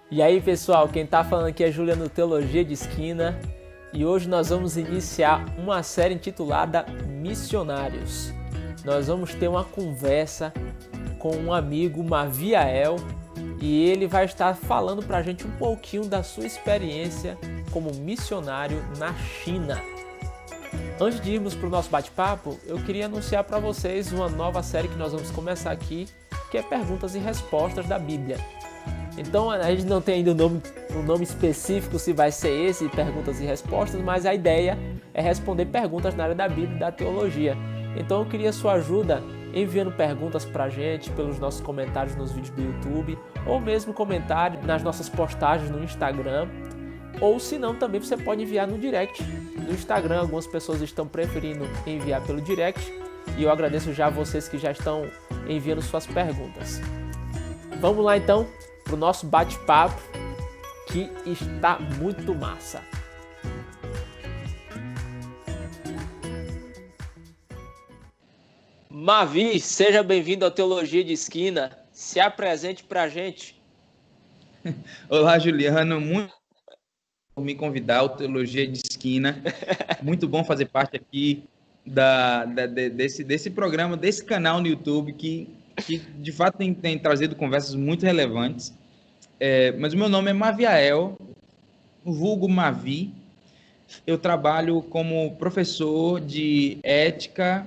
E aí, pessoal, quem tá falando aqui é Juliano Teologia de Esquina e hoje nós vamos iniciar uma série intitulada Missionários. Nós vamos ter uma conversa com um amigo, Maviael, e ele vai estar falando pra gente um pouquinho da sua experiência como missionário na China. Antes de irmos para o nosso bate-papo, eu queria anunciar para vocês uma nova série que nós vamos começar aqui, que é Perguntas e Respostas da Bíblia. Então a gente não tem ainda um nome específico se vai ser esse, Perguntas e Respostas, mas a ideia é responder perguntas na área da Bíblia e da teologia. Então eu queria sua ajuda enviando perguntas pra gente pelos nossos comentários nos vídeos do YouTube, ou mesmo comentário nas nossas postagens no Instagram, ou se não, também você pode enviar no direct no Instagram. Algumas pessoas estão preferindo enviar pelo direct e eu agradeço já a vocês que já estão enviando suas perguntas. Vamos lá então para o nosso bate-papo, que está muito massa. Mavi, seja bem-vindo ao Teologia de Esquina. Se apresente para a gente. Olá, Juliano. Muito por me convidar ao Teologia de Esquina. Muito bom fazer parte aqui desse programa, desse canal no YouTube que de fato tem trazido conversas muito relevantes. Mas o meu nome é Maviael, vulgo Mavi. Eu trabalho como professor de ética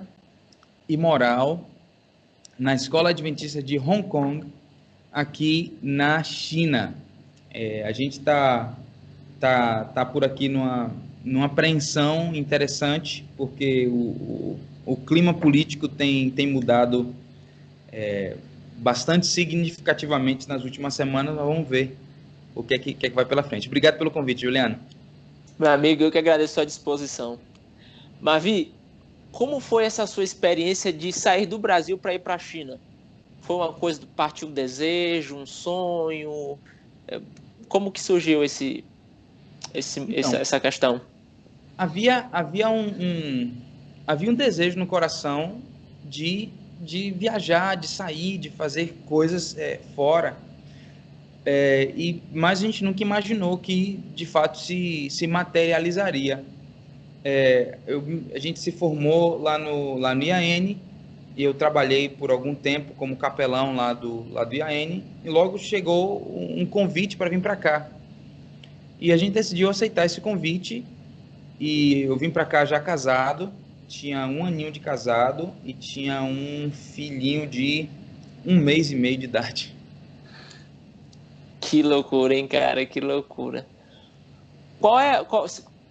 e moral na Escola Adventista de Hong Kong, aqui na China. A gente está por aqui numa apreensão interessante, porque o clima político tem mudado bastante significativamente nas últimas semanas. Nós vamos ver o que é que vai pela frente. Obrigado pelo convite, Juliano. Meu amigo, eu que agradeço a sua disposição. Mavi, como foi essa sua experiência de sair do Brasil para ir para a China? Foi uma coisa, partiu um desejo, um sonho? Como que surgiu essa questão? Havia um desejo no coração de viajar, de sair, de fazer coisas fora. Mas a gente nunca imaginou que, de fato, se materializaria. A gente se formou lá no IAN, e eu trabalhei por algum tempo como capelão lá do IAN, e logo chegou um convite para vir para cá. E a gente decidiu aceitar esse convite, e eu vim para cá já casado, tinha 1 aninho de casado e tinha um filhinho de 1 mês e meio de idade. Que loucura, hein, cara? Que loucura.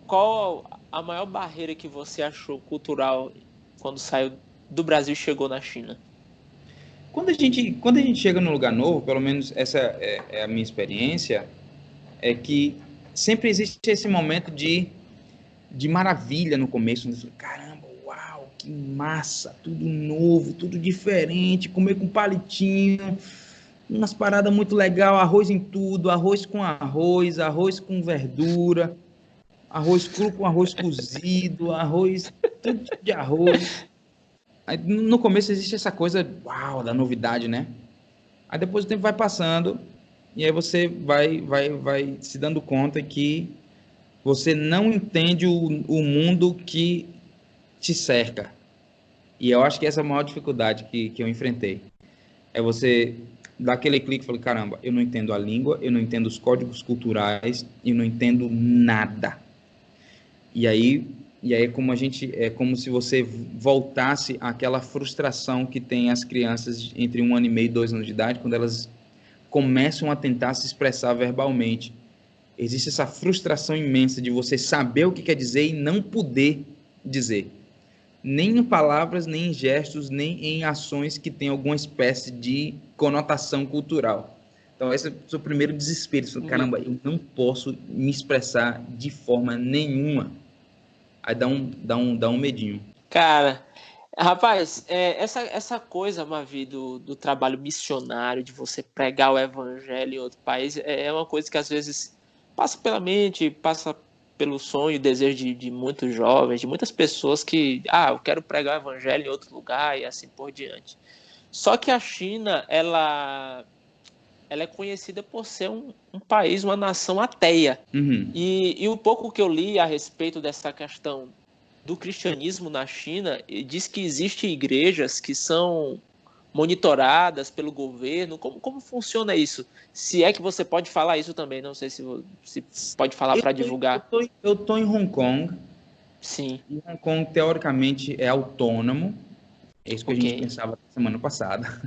Qual a maior barreira que você achou cultural quando saiu do Brasil e chegou na China? Quando a gente chega num lugar novo, pelo menos essa é a minha experiência, é que sempre existe esse momento de maravilha no começo. Caramba, uau, que massa, tudo novo, tudo diferente, comer com palitinho, umas paradas muito legal, arroz em tudo, arroz com verdura, arroz cru com arroz cozido, tudo tipo de arroz. Aí, no começo existe essa coisa, uau, da novidade, né? Aí depois o tempo vai passando e aí você vai se dando conta que você não entende o mundo que te cerca. E eu acho que essa é a maior dificuldade que eu enfrentei. É você dar aquele clique e falar, caramba, eu não entendo a língua, eu não entendo os códigos culturais, eu não entendo nada. E aí é como se você voltasse àquela frustração que tem as crianças entre 1 ano e meio e 2 anos de idade, quando elas começam a tentar se expressar verbalmente. Existe essa frustração imensa de você saber o que quer dizer e não poder dizer. Nem em palavras, nem em gestos, nem em ações que têm alguma espécie de conotação cultural. Então, esse é o seu primeiro desespero. Caramba, eu não posso me expressar de forma nenhuma. Aí dá um medinho. Cara, rapaz, essa coisa, Mavi, do trabalho missionário, de você pregar o evangelho em outro país, é uma coisa que às vezes passa pela mente, passa pelo sonho e desejo de muitos jovens, de muitas pessoas que, eu quero pregar o evangelho em outro lugar e assim por diante. Só que a China, ela ela é conhecida por ser um país, uma nação ateia. Uhum. E o pouco que eu li a respeito dessa questão do cristianismo na China, diz que existem igrejas que são monitoradas pelo governo. Como funciona isso? Se é que você pode falar isso também, não sei se pode falar para divulgar. Eu tô em Hong Kong. Sim. E Hong Kong, teoricamente, é autônomo. É isso que a gente Ok. pensava semana passada.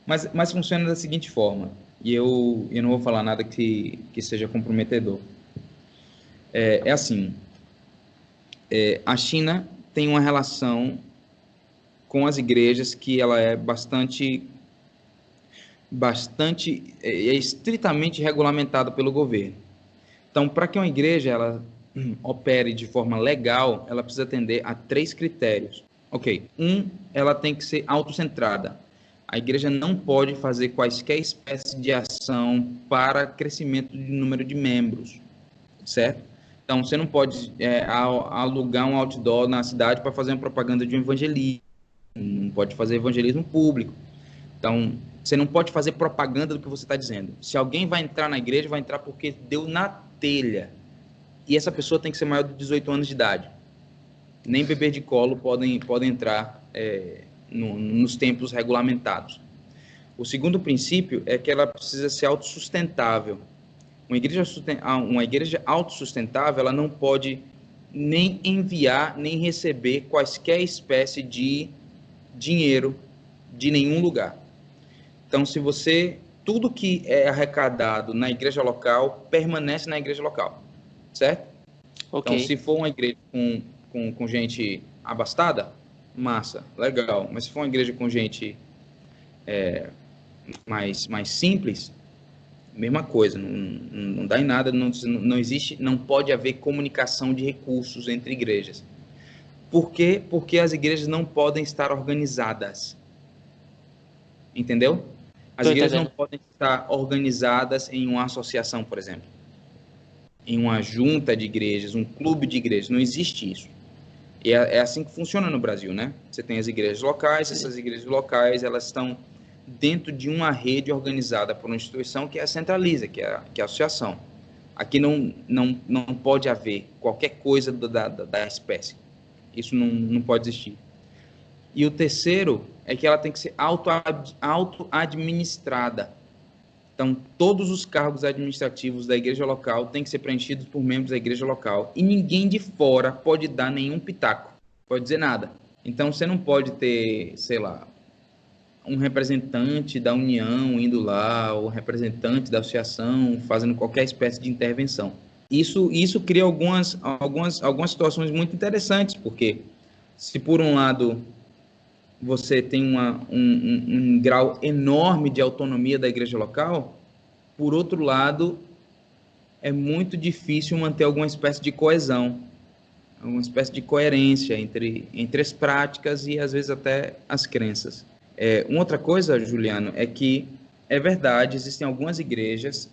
Mas funciona da seguinte forma. E eu não vou falar nada que seja comprometedor. É assim. A China tem uma relação com as igrejas que ela é é estritamente regulamentada pelo governo. Então, para que uma igreja ela opere de forma legal, ela precisa atender a 3 critérios. Ok. Ela tem que ser autocentrada. A igreja não pode fazer quaisquer espécie de ação para crescimento do número de membros, certo? Então, você não pode alugar um outdoor na cidade para fazer uma propaganda de um evangelismo, não pode fazer evangelismo público. Então, você não pode fazer propaganda do que você está dizendo. Se alguém vai entrar na igreja, vai entrar porque deu na telha. E essa pessoa tem que ser maior de 18 anos de idade. Nem bebê de colo podem entrar nos templos regulamentados. O segundo princípio é que ela precisa ser autossustentável. Uma igreja autossustentável, ela não pode nem enviar, nem receber quaisquer espécie de dinheiro de nenhum lugar. Então, tudo que é arrecadado na igreja local, permanece na igreja local, certo? Okay. Então, se for uma igreja com gente abastada, massa, legal. Mas se for uma igreja com gente mais simples, mesma coisa, não dá em nada, não existe, não pode haver comunicação de recursos entre igrejas. Por quê? Porque as igrejas não podem estar organizadas. Entendeu? As igrejas não podem estar organizadas em uma associação, por exemplo. Em uma junta de igrejas, um clube de igrejas. Não existe isso. E é assim que funciona no Brasil, né? Você tem as igrejas locais, sim. Essas igrejas locais, elas estão dentro de uma rede organizada por uma instituição que é a Centraliza, que é a associação. Aqui não pode haver qualquer coisa da espécie. Isso não pode existir. E o terceiro é que ela tem que ser auto-administrada. Então, todos os cargos administrativos da igreja local têm que ser preenchidos por membros da igreja local. E ninguém de fora pode dar nenhum pitaco, pode dizer nada. Então, você não pode ter, sei lá, um representante da união indo lá, ou um representante da associação fazendo qualquer espécie de intervenção. Isso cria algumas situações muito interessantes, porque se por um lado você tem um grau enorme de autonomia da igreja local, por outro lado, é muito difícil manter alguma espécie de coesão, alguma espécie de coerência entre as práticas e, às vezes, até as crenças. Uma outra coisa, Juliano, é que, é verdade, existem algumas igrejas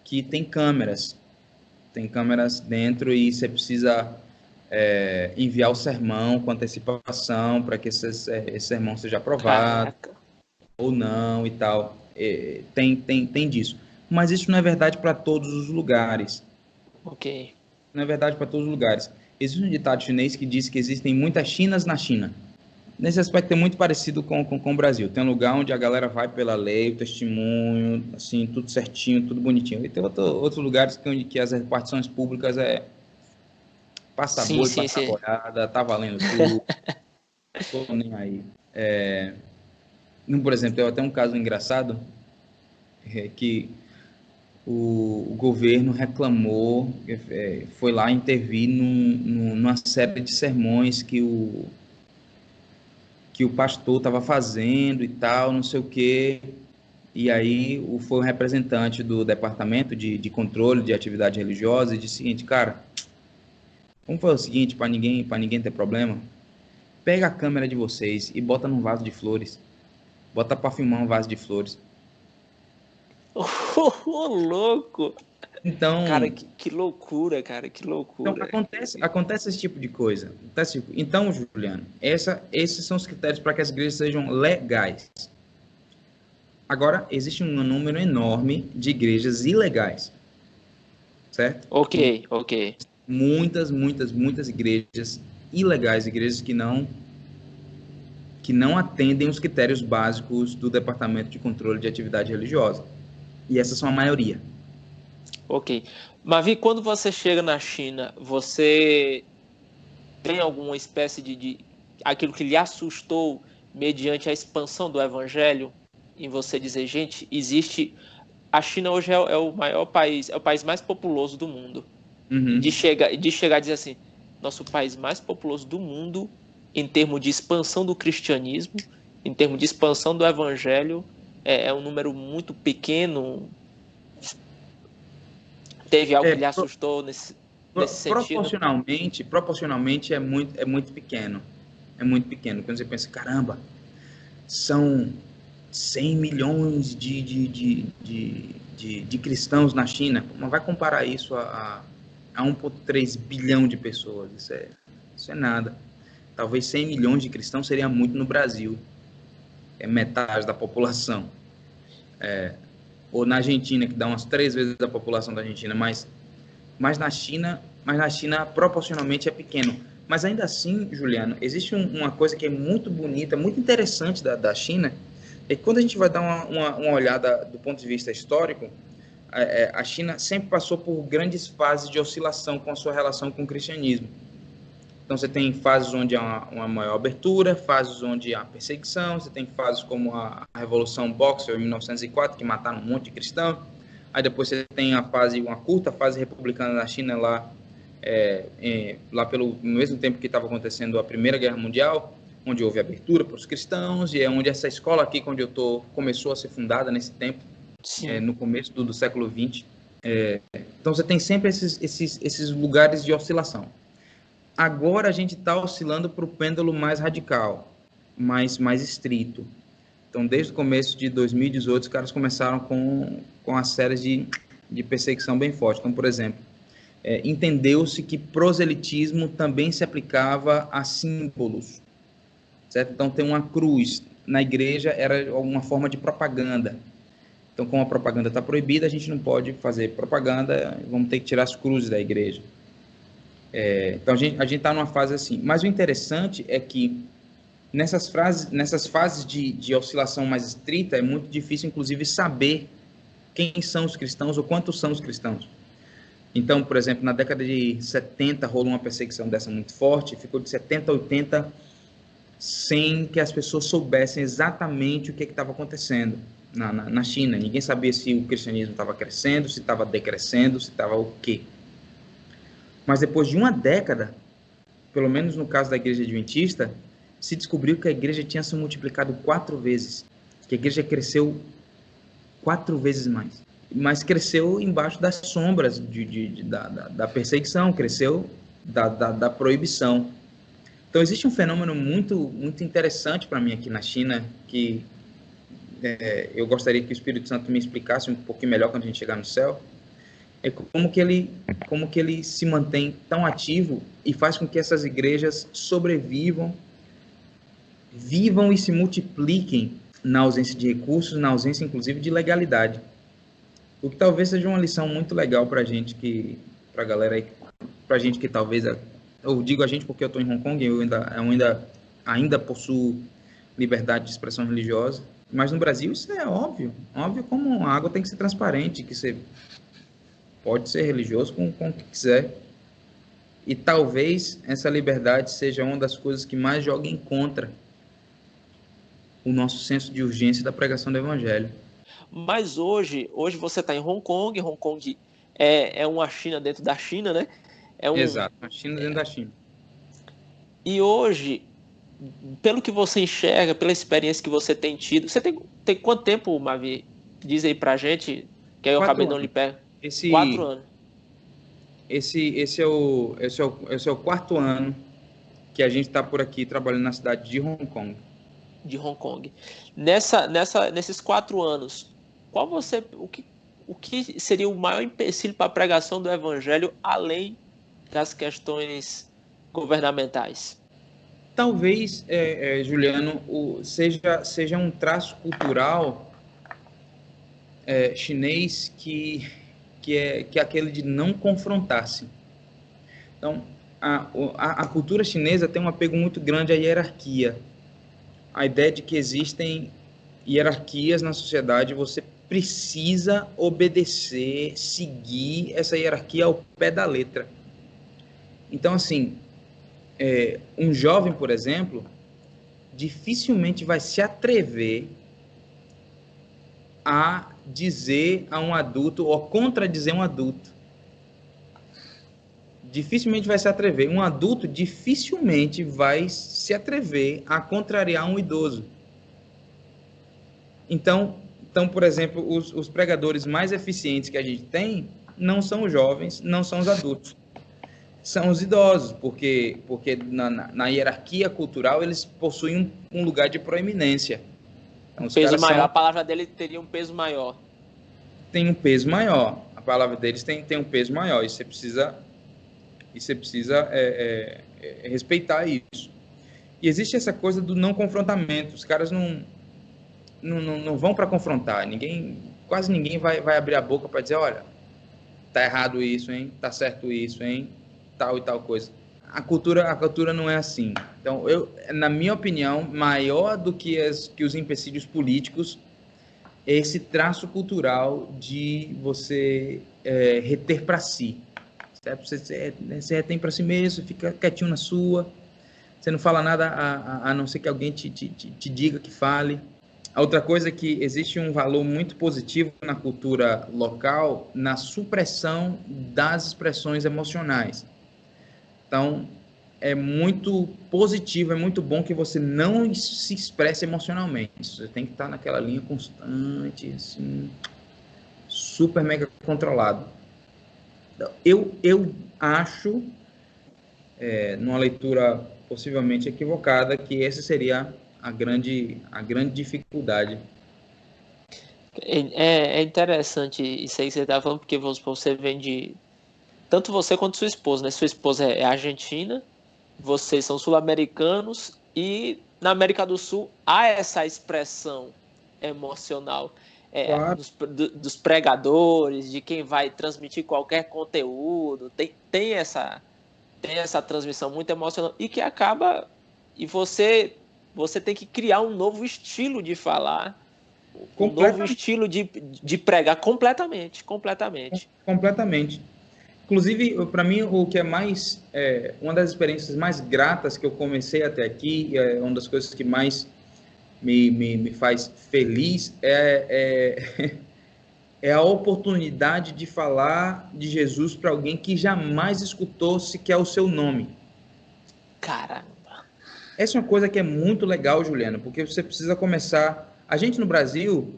que têm câmeras dentro e você precisa enviar o sermão com antecipação para que esse sermão seja aprovado. Caraca. Ou não e tal. Tem disso. Mas isso não é verdade para todos os lugares. Ok. Não é verdade para todos os lugares. Existe um ditado chinês que diz que existem muitas Chinas na China. Nesse aspecto é muito parecido com o Brasil. Tem um lugar onde a galera vai pela lei, o testemunho, assim, tudo certinho, tudo bonitinho. E tem outros lugares que as repartições públicas passa boi, passa boiada, tá valendo tudo. Tô nem aí. Por exemplo, tem até um caso engraçado que o governo reclamou, foi lá intervir numa série de sermões que o pastor estava fazendo e tal, não sei o quê. E aí foi um representante do departamento de controle de atividade religiosa e disse o seguinte: cara, vamos fazer o seguinte, para ninguém ter problema, pega a câmera de vocês e bota num vaso de flores. Bota para filmar um vaso de flores. Louco! Então, cara, que loucura, cara, que loucura. Então, acontece esse tipo de coisa. Então, Juliano, esses são os critérios para que as igrejas sejam legais. Agora, existe um número enorme de igrejas ilegais, certo? Ok, ok. Muitas, muitas, muitas igrejas ilegais, igrejas que não atendem os critérios básicos do Departamento de Controle de Atividade Religiosa. E essas são a maioria. Ok. Mavi, quando você chega na China, você tem alguma espécie de aquilo que lhe assustou mediante a expansão do evangelho? Em você dizer, gente, existe. A China hoje é o maior país, é o país mais populoso do mundo. Uhum. De chegar a dizer assim, nosso país mais populoso do mundo, em termos de expansão do cristianismo, em termos de expansão do evangelho, é um número muito pequeno. Teve algo É, que lhe assustou nesse sentido? proporcionalmente é muito pequeno. É muito pequeno. Quando você pensa, caramba, são 100 milhões de cristãos na China. Mas vai comparar isso a 1,3 bilhão de pessoas. Isso é nada. Talvez 100 milhões de cristãos seria muito no Brasil. É metade da população. Ou na Argentina, que dá umas 3 vezes a população da Argentina. Mas na China proporcionalmente é pequeno. Mas ainda assim, Juliano, existe uma coisa que é muito bonita, muito interessante da China, é que quando a gente vai dar uma olhada do ponto de vista histórico, a China sempre passou por grandes fases de oscilação com a sua relação com o cristianismo. Então você tem fases onde há uma maior abertura, fases onde há perseguição, você tem fases como a Revolução Boxer em 1904, que mataram um monte de cristão. Aí depois você tem uma curta fase republicana na China lá pelo mesmo tempo que estava acontecendo a Primeira Guerra Mundial, onde houve abertura para os cristãos, e é onde essa escola aqui, onde eu estou, começou a ser fundada nesse tempo, no começo do século XX. Então você tem sempre esses lugares de oscilação. Agora a gente está oscilando para o pêndulo mais radical, mais estrito. Então, desde o começo de 2018, os caras começaram com as séries de perseguição bem forte. Então, por exemplo, entendeu-se que proselitismo também se aplicava a símbolos, certo? Então, tem uma cruz na igreja era uma forma de propaganda. Então, como a propaganda está proibida, a gente não pode fazer propaganda, vamos ter que tirar as cruzes da igreja. Então, a gente está numa fase assim. Mas o interessante é que nessas fases de oscilação mais estrita, é muito difícil, inclusive, saber quem são os cristãos ou quantos são os cristãos. Então, por exemplo, na década de 70 rolou uma perseguição dessa muito forte, ficou de 70 a 80 sem que as pessoas soubessem exatamente o que estava acontecendo na China. Ninguém sabia se o cristianismo estava crescendo, se estava decrescendo, se estava o quê. Mas depois de uma década, pelo menos no caso da igreja adventista, se descobriu que a igreja tinha se multiplicado 4 vezes, que a igreja cresceu 4 vezes mais. Mas cresceu embaixo das sombras da perseguição, cresceu da proibição. Então, existe um fenômeno muito, muito interessante para mim aqui na China, que eu gostaria que o Espírito Santo me explicasse um pouquinho melhor quando a gente chegar no céu, é como que ele se mantém tão ativo e faz com que essas igrejas sobrevivam, vivam e se multipliquem na ausência de recursos, na ausência, inclusive, de legalidade. O que talvez seja uma lição muito legal para a gente, para a galera aí, para a gente que talvez, eu digo a gente porque eu estou em Hong Kong, eu ainda possuo liberdade de expressão religiosa, mas no Brasil isso é óbvio como a água tem que ser transparente, que você pode ser religioso com o que quiser. E talvez essa liberdade seja uma das coisas que mais joga em contra o nosso senso de urgência da pregação do evangelho. Mas hoje você está em Hong Kong. Hong Kong é uma China dentro da China, né? Exato, a China dentro da China. E hoje, pelo que você enxerga, pela experiência que você tem tido, você tem quanto tempo, Mavi? Diz aí pra gente, que aí eu acabei não lhe pegando. 4 anos. Esse é o quarto ano que a gente está por aqui trabalhando na cidade de Hong Kong. De Hong Kong. Nesses 4 anos, o que seria o maior empecilho para a pregação do evangelho, além das questões governamentais? Talvez, Juliano, seja um traço cultural chinês que é aquele de não confrontar-se. Então, a cultura chinesa tem um apego muito grande à hierarquia. A ideia de que existem hierarquias na sociedade, você precisa obedecer, seguir essa hierarquia ao pé da letra. Então, assim, um jovem, por exemplo, dificilmente vai se atrever a dizer a um adulto ou contradizer um adulto. Dificilmente vai se atrever. Um adulto dificilmente vai se atrever a contrariar um idoso. Então, por exemplo, os pregadores mais eficientes que a gente tem não são os jovens, não são os adultos. São os idosos, porque na hierarquia cultural eles possuem um lugar de proeminência. Então, peso maior, a palavra dele teria um peso maior. Tem um peso maior. A palavra deles tem um peso maior. E você precisa respeitar isso. E existe essa coisa do não confrontamento. Os caras não vão para confrontar. Quase ninguém vai abrir a boca para dizer, olha, tá errado isso, hein? Tá certo isso, hein? Tal e tal coisa. A cultura não é assim. Então, na minha opinião, maior do que os empecilhos políticos é esse traço cultural de você reter para si. Você retém para si mesmo, fica quietinho na sua, você não fala nada a não ser que alguém te diga que fale. A outra coisa é que existe um valor muito positivo na cultura local na supressão das expressões emocionais. Então, é muito positivo, é muito bom que você não se expresse emocionalmente. Você tem que estar naquela linha constante, assim, super mega controlado. Eu acho, numa leitura possivelmente equivocada, que essa seria a grande dificuldade. É interessante isso aí que você está falando, porque você vem de... Tanto você quanto sua esposa, né? Sua esposa é argentina, vocês são sul-americanos, e na América do Sul há essa expressão emocional Claro. dos pregadores, de quem vai transmitir qualquer conteúdo, tem essa transmissão muito emocional, e que acaba... E você tem que criar um novo estilo de falar, um novo estilo de pregar completamente. Inclusive, para mim, o que é mais... uma das experiências mais gratas que eu comecei até aqui, uma das coisas que mais me faz feliz é a oportunidade de falar de Jesus para alguém que jamais escutou sequer o seu nome. Caramba! Essa é uma coisa que é muito legal, Juliana, porque você precisa começar... A gente no Brasil,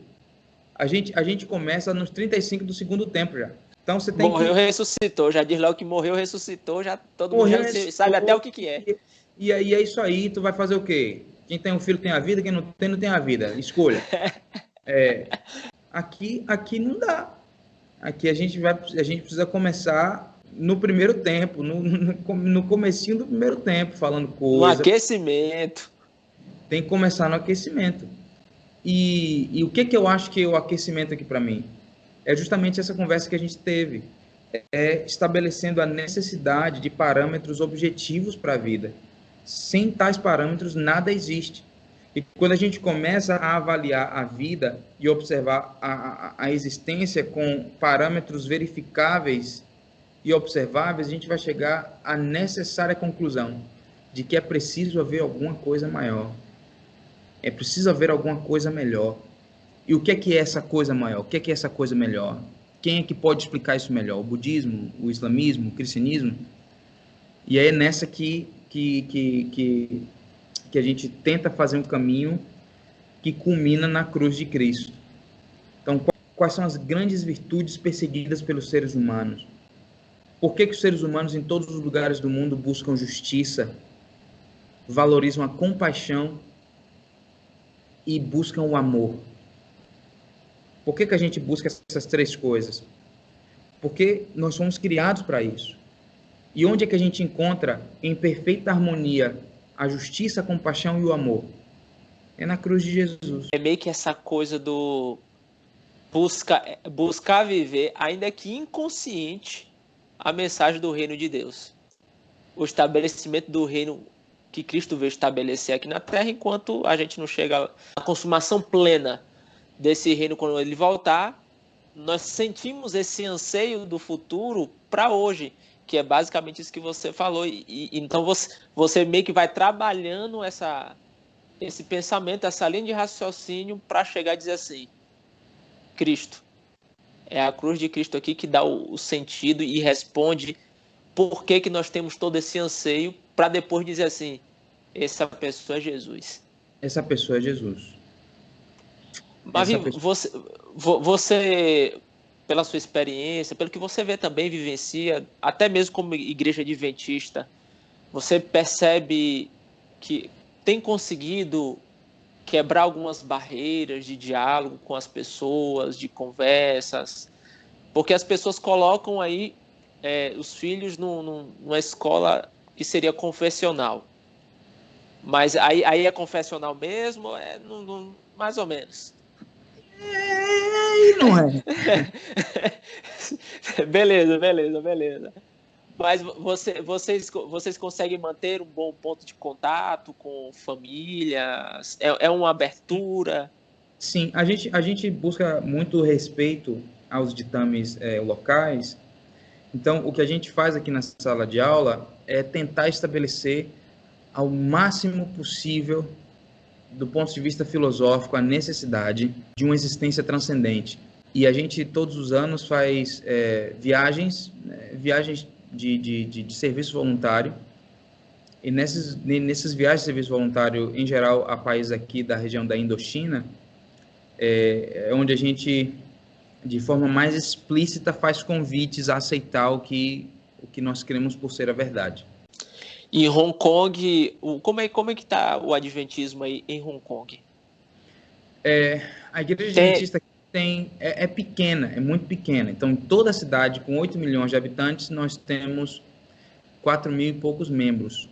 a gente começa nos 35 do segundo tempo já. Então você tem ressuscitou, já diz logo que morreu, ressuscitou, já todo mundo já sabe até o que é. E aí é isso aí, tu vai fazer o quê? Quem tem um filho tem a vida, quem não tem a vida. Escolha. Aqui não dá. Aqui a gente precisa começar no primeiro tempo, no comecinho do primeiro tempo, falando coisa. No aquecimento. Tem que começar no aquecimento. E o que eu acho que é o aquecimento aqui para mim? É justamente essa conversa que a gente teve. Estabelecendo a necessidade de parâmetros objetivos para a vida. Sem tais parâmetros, nada existe. E quando a gente começa a avaliar a vida e observar a existência com parâmetros verificáveis e observáveis, a gente vai chegar à necessária conclusão de que é preciso haver alguma coisa maior. É preciso haver alguma coisa melhor. E o que é essa coisa maior? O que é essa coisa melhor? Quem é que pode explicar isso melhor? O budismo, o islamismo, o cristianismo? E é nessa que a gente tenta fazer um caminho que culmina na cruz de Cristo. Então, quais são as grandes virtudes perseguidas pelos seres humanos? Por que os seres humanos em todos os lugares do mundo buscam justiça, valorizam a compaixão e buscam o amor? Por que a gente busca essas três coisas? Porque nós somos criados para isso. E onde é que a gente encontra em perfeita harmonia a justiça, a compaixão e o amor? É na cruz de Jesus. É meio que essa coisa do buscar viver, ainda que inconsciente, a mensagem do reino de Deus. O estabelecimento do reino que Cristo veio estabelecer aqui na Terra, enquanto a gente não chega à consumação plena desse reino quando ele voltar. Nós sentimos esse anseio do futuro para hoje, que é basicamente isso que você falou. Então você meio que vai trabalhando esse pensamento, essa linha de raciocínio para chegar a dizer assim: Cristo. É a cruz de Cristo aqui que dá o sentido e responde por que nós temos todo esse anseio, para depois dizer assim: essa pessoa é Jesus. Essa pessoa é Jesus. Mavi, você, pela sua experiência, pelo que você vê também, vivencia, até mesmo como igreja adventista, você percebe que tem conseguido quebrar algumas barreiras de diálogo com as pessoas, de conversas, porque as pessoas colocam aí os filhos numa escola que seria confessional. Mas aí é confessional mesmo? Mais ou menos. Não é. Beleza. Mas vocês conseguem manter um bom ponto de contato com famílias? É uma abertura? Sim, a gente busca muito respeito aos ditames locais. Então, o que a gente faz aqui na sala de aula é tentar estabelecer ao máximo possível, do ponto de vista filosófico, a necessidade de uma existência transcendente. E a gente, todos os anos, faz viagens de serviço voluntário. E nessas viagens de serviço voluntário, em geral, a países aqui da região da Indochina, é onde a gente, de forma mais explícita, faz convites a aceitar o que nós queremos por ser a verdade. Em Hong Kong, como é que está o adventismo aí em Hong Kong? A igreja adventista é pequena, é muito pequena. Então, em toda a cidade, com 8 milhões de habitantes, nós temos 4 mil e poucos membros.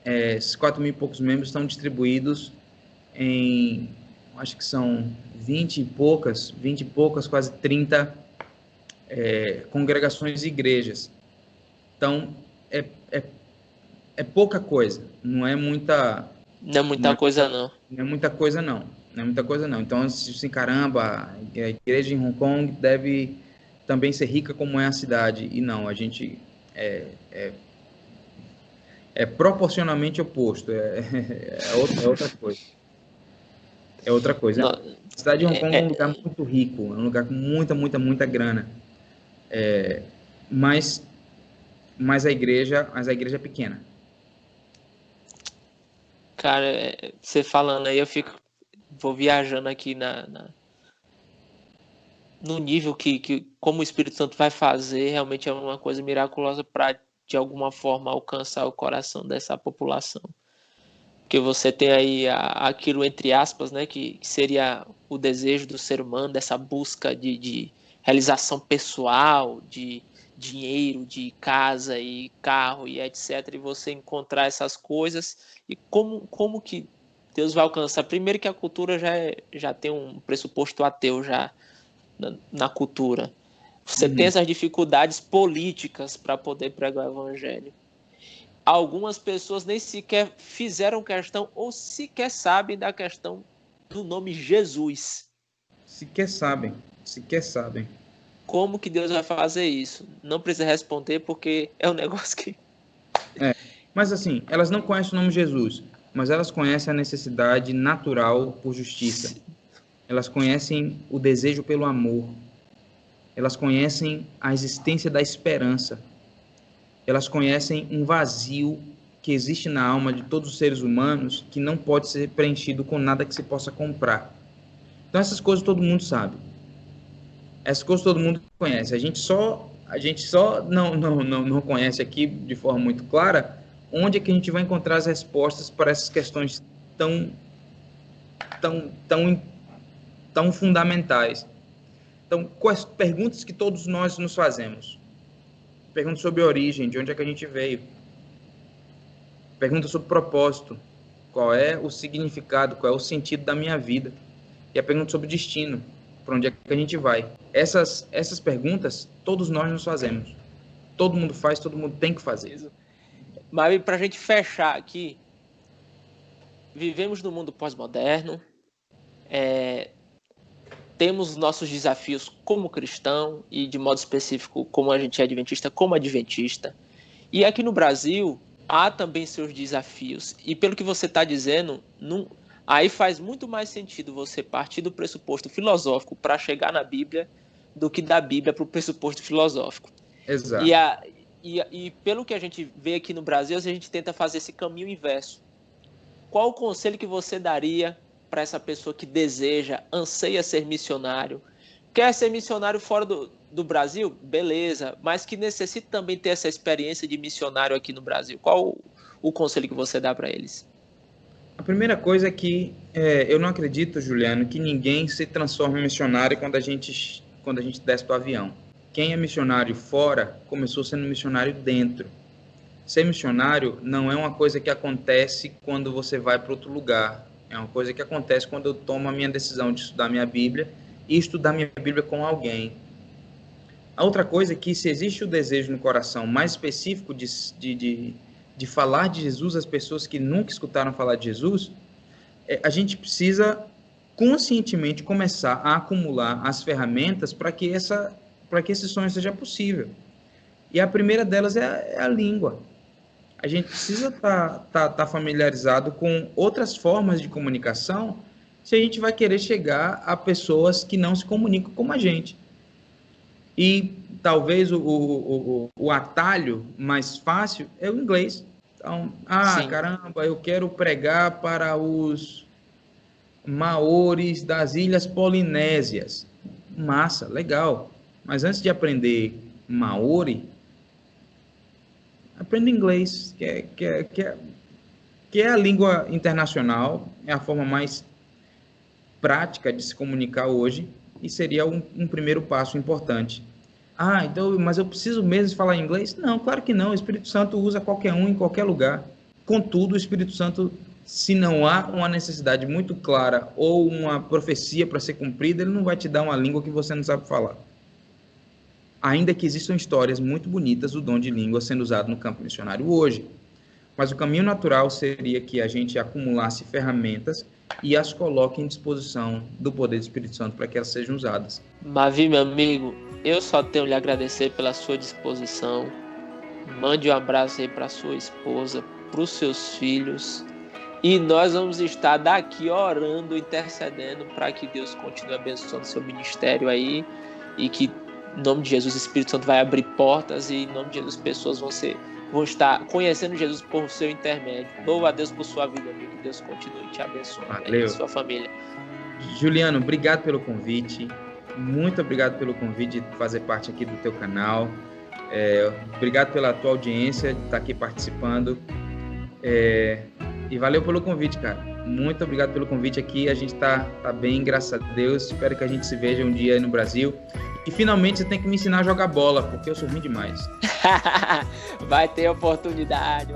Esses 4 mil e poucos membros estão distribuídos em, acho que são 20 e poucas, quase 30 congregações e igrejas. Então, é pouca coisa, não é muita... Não é muita coisa, não. Não é muita coisa, não. Não é muita coisa, não. Então, assim, caramba, a igreja em Hong Kong deve também ser rica como é a cidade. E não, a gente é proporcionalmente oposto. É outra coisa. É outra coisa. Não, a cidade de Hong Kong é um lugar muito rico, é um lugar com muita grana. Mas a igreja é pequena. Cara, você falando aí, vou viajando aqui no nível que como o Espírito Santo vai fazer, realmente é uma coisa miraculosa para, de alguma forma, alcançar o coração dessa população. Porque você tem aí aquilo, entre aspas, né, que seria o desejo do ser humano, dessa busca de realização pessoal, de dinheiro, de casa e carro e etc. E você encontrar essas coisas. E como que Deus vai alcançar? Primeiro que a cultura já tem um pressuposto ateu já na cultura. Você tem essas dificuldades políticas para poder pregar o evangelho. Algumas pessoas nem sequer fizeram questão ou sequer sabem da questão do nome Jesus. Sequer sabem. Como que Deus vai fazer isso? Não precisa responder, porque é um negócio que... Mas assim, elas não conhecem o nome Jesus, mas elas conhecem a necessidade natural por justiça. Elas conhecem o desejo pelo amor. Elas conhecem a existência da esperança. Elas conhecem um vazio que existe na alma de todos os seres humanos que não pode ser preenchido com nada que se possa comprar. Então essas coisas todo mundo sabe. Essas coisas todo mundo conhece. A gente só não conhece aqui de forma muito clara onde é que a gente vai encontrar as respostas para essas questões tão fundamentais. Então, quais perguntas que todos nós nos fazemos? Pergunta sobre a origem, de onde é que a gente veio. Pergunta sobre propósito. Qual é o significado, qual é o sentido da minha vida? E a pergunta sobre destino. Para onde é que a gente vai? Essas perguntas, todos nós nos fazemos. Todo mundo faz, todo mundo tem que fazer. Mas para a gente fechar aqui, vivemos num mundo pós-moderno, temos nossos desafios como cristão e, de modo específico, como a gente é adventista, como adventista. E aqui no Brasil, há também seus desafios. E pelo que você está dizendo, aí faz muito mais sentido você partir do pressuposto filosófico para chegar na Bíblia do que da Bíblia para o pressuposto filosófico. Exato. E pelo que a gente vê aqui no Brasil, a gente tenta fazer esse caminho inverso. Qual o conselho que você daria para essa pessoa que deseja, anseia ser missionário, quer ser missionário fora do Brasil? Beleza, mas que necessita também ter essa experiência de missionário aqui no Brasil. Qual o conselho que você dá para eles? A primeira coisa é que eu não acredito, Juliano, que ninguém se transforma em missionário quando a gente desce do avião. Quem é missionário fora, começou sendo missionário dentro. Ser missionário não é uma coisa que acontece quando você vai para outro lugar. É uma coisa que acontece quando eu tomo a minha decisão de estudar minha Bíblia e estudar minha Bíblia com alguém. A outra coisa é que, se existe o desejo no coração mais específico de falar de Jesus às pessoas que nunca escutaram falar de Jesus, a gente precisa conscientemente começar a acumular as ferramentas para que esse sonho seja possível. E a primeira delas é a língua. A gente precisa estar familiarizado com outras formas de comunicação se a gente vai querer chegar a pessoas que não se comunicam como a gente. E talvez o atalho mais fácil é o inglês. Então, Sim. Caramba, eu quero pregar para os maores das Ilhas Polinésias. Massa, legal. Mas antes de aprender maori, aprenda inglês, que é a língua internacional, é a forma mais prática de se comunicar hoje e seria um primeiro passo importante. Então, mas eu preciso mesmo falar inglês? Não, claro que não. O Espírito Santo usa qualquer um em qualquer lugar. Contudo, o Espírito Santo, se não há uma necessidade muito clara ou uma profecia para ser cumprida, ele não vai te dar uma língua que você não sabe falar. Ainda que existam histórias muito bonitas do dom de língua sendo usado no campo missionário hoje. Mas o caminho natural seria que a gente acumulasse ferramentas e as coloque em disposição do poder do Espírito Santo para que elas sejam usadas. Mavi, meu amigo, eu só tenho lhe agradecer pela sua disposição. Mande um abraço aí para sua esposa, para os seus filhos. E nós vamos estar daqui orando, intercedendo para que Deus continue abençoando seu ministério aí e que, em nome de Jesus, o Espírito Santo vai abrir portas e, em nome de Jesus, pessoas vão estar conhecendo Jesus por seu intermédio. Louva a Deus por sua vida, amigo. Que Deus continue te abençoando. Valeu. E sua família. Juliano, obrigado pelo convite. Muito obrigado pelo convite de fazer parte aqui do teu canal. Obrigado pela tua audiência, de estar aqui participando. E valeu pelo convite, cara. Muito obrigado pelo convite aqui. A gente tá bem, graças a Deus. Espero que a gente se veja um dia aí no Brasil. E finalmente você tem que me ensinar a jogar bola, porque eu sou ruim demais. Vai ter oportunidade.